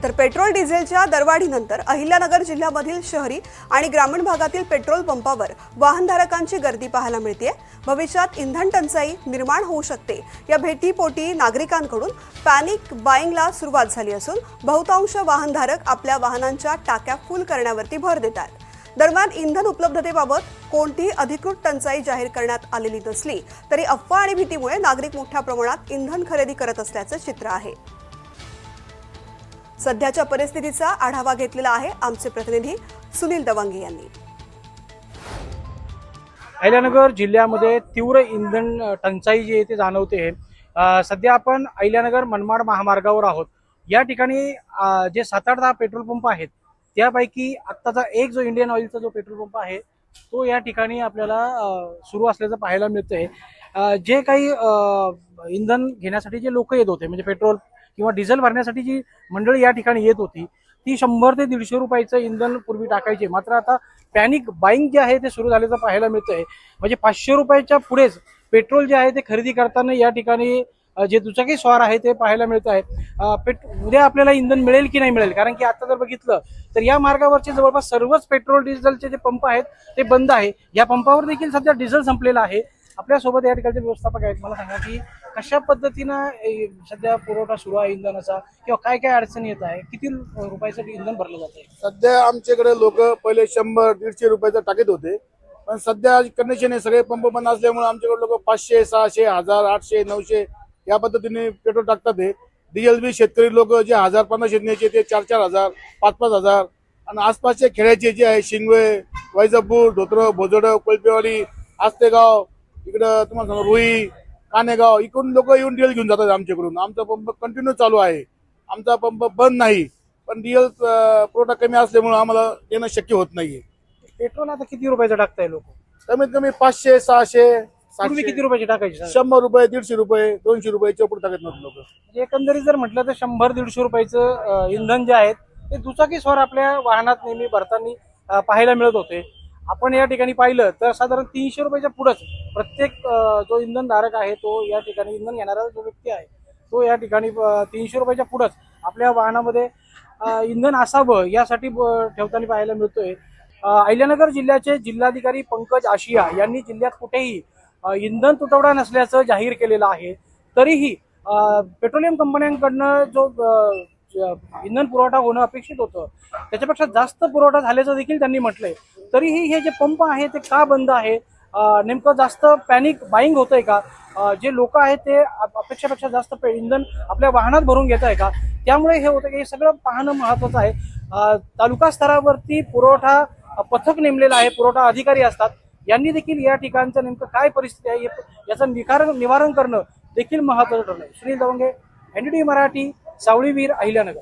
तर पेट्रोल डिझेलच्या दरवाढीनंतर अहिल्यानगर जिल्ह्यामधील शहरी आणि ग्रामीण भागातील पेट्रोल पंपावर वाहनधारकांची गर्दी पाहायला मिळते। भविष्यात इंधन टंचाई निर्माण होऊ शकते या भेटीपोटी नागरिकांकडून पॅनिक बाईंगला सुरुवात झाली असून बहुतांश वाहनधारक आपल्या वाहनांच्या टाक्या फुल करण्यावरती भर देतात। दरम्यान इंधन उपलब्धतेबाबत कोणतीही अधिकृत टंचाई जाहीर करण्यात आलेली नसली तरी अफवा आणि भीतीमुळे नागरिक मोठ्या प्रमाणात इंधन खरेदी करत असल्याचं चित्र आहे। सध्याच्या परिस्थितीचा आढावा घेतलेला आहे आमचे प्रतिनिधी सुनील दवंगे यांनी। अहिल्यानगर जिल्ह्यामध्ये तीव्र इंधन टंचाई जी आहे ती जाणवते। सध्या आपण अहिल्यानगर मनमाड महामार्गावर आहोत। या ठिकाणी जे 7-8 पेट्रोल पंप आहेत त्यापैकी आत्ताचा एक जो इंडियन ऑइलचा जो पेट्रोल पंप आहे तो या ठिकाणी आपल्याला सुरू असल्याचं पाहायला मिळतंय। जे काही इंधन घेण्यासाठी जे लोक येत होते म्हणजे पेट्रोल किंवा डिझेल भरण्यासाठी जी मंडळी या ठिकाणी येत होती ती 100 ते 150 रुपयाचं इंधन पूर्वी टाकायचे, मात्र आता पॅनिक बाईंग जे आहे ते सुरू झाल्याचं पाहायला मिळतंय। म्हणजे 500 रुपयाच्या पुढेच पेट्रोल जे आहे ते खरेदी करताना या ठिकाणी जे दुचाकी स्वार आहे ते पाहायला मिळत आहे। उद्या आपल्याला इंधन मिळेल की नाही मिळेल, कारण की आता जर बघितलं तर या मार्गावरचे जवळपास सर्वच पेट्रोल डिझेलचे जे पंप आहेत ते बंद आहे। या पंपावर देखील सध्या डिझेल संपलेलं आहे। आपल्यासोबत या ठिकाणचे व्यवस्थापक आहेत, मला सांगा की कशा पद्धतीनं सध्या पुरवठा सुरू आहे इंधनाचा किंवा काय काय अडचणी येत आहे, किती रुपयासाठी इंधन भरलं जात आहे? सध्या आमच्याकडे लोक पहिले 100-150 रुपयाचं टाकीत होते, पण सध्या कंडिशन आहे सगळे पंप बंद असल्यामुळे आमच्याकडे लोक 500, 600, 1000, 800, 900 या पद्धतीने पेट्रोल टाकतात। डिझेल बी शेतकरी लोक जे 1000-1500 न्यायचे ते 4-4000, 5-5000 आणि आसपासचे खेड्याचे जे आहे शिंगवे, वैजापूर, धोत्र, भोजड, कोलपेवाडी, आस्तेगाव, इकडं तुम्हाला सांगा रुई, कानेगाव इकडून लोक येऊन डिझेल घेऊन जातात आमच्याकडून। आमचा पंप कंटिन्यू चालू आहे, आमचा पंप बंद नाही, पण डिझेल पुरवठा कमी असल्यामुळे आम्हाला येणं शक्य होत नाहीये। पेट्रोल आता किती रुपयाचं टाकताय लोक? कमीत कमी 500, 600, पूर्वी किती रुपयाचे टाकायचे? 100 रुपये, 150 रुपये, 200 रुपयाच्या पुढे टाकत नव्हते लोक। म्हणजे एकंदरीत जर म्हटलं तर 100-150 रुपयाचं इंधन जे आहे ते दुचाकी स्वार आपल्या वाहनात नेहमी भरताना पाहायला मिळत होते। आपण या ठिकाणी पाहिलं तर साधारण 300 रुपयाच्या पुढेच प्रत्येक जो इंधनधारक आहे तो या ठिकाणी इंधन घेणारा जो व्यक्ती आहे तो या ठिकाणी 300 रुपयाच्या पुढेच आपल्या वाहनामध्ये इंधन असावं यासाठी ठेवताना पाहायला मिळतोय। अहिल्यानगर जिल्ह्याचे जिल्हाधिकारी पंकज आशिया यांनी जिल्ह्यात कुठेही इंधन तुटवडा नसल्याचं जाहीर केलेलं आहे। तरीही पेट्रोलियम कंपन्यांकडनं जो इंधन पुरवठा होणं अपेक्षित होतं त्याच्यापेक्षा जास्त पुरवठा झाल्याचं देखील त्यांनी म्हटलंय। तरीही हे जे पंप आहे ते का बंद आहे, नेमकं जास्त पॅनिक बाईंग होतंय का, जे लोक आहेत ते अपेक्षेपेक्षा जास्त इंधन आपल्या वाहनात भरून घेत आहे का, त्यामुळे हे होतं की हे सगळं पाहणं महत्वाचं आहे। तालुका स्तरावरती पुरवठा पथक नेमलेलं आहे, पुरवठा अधिकारी असतात, यांनी देखील या ठिकाणचं नेमकं काय परिस्थिती आहे याचं निवारण करणं देखील महत्वाचं ठरलंय। सुनील दवंगे, NDTV मराठी, सावळीवीर, अहिल्यानगर।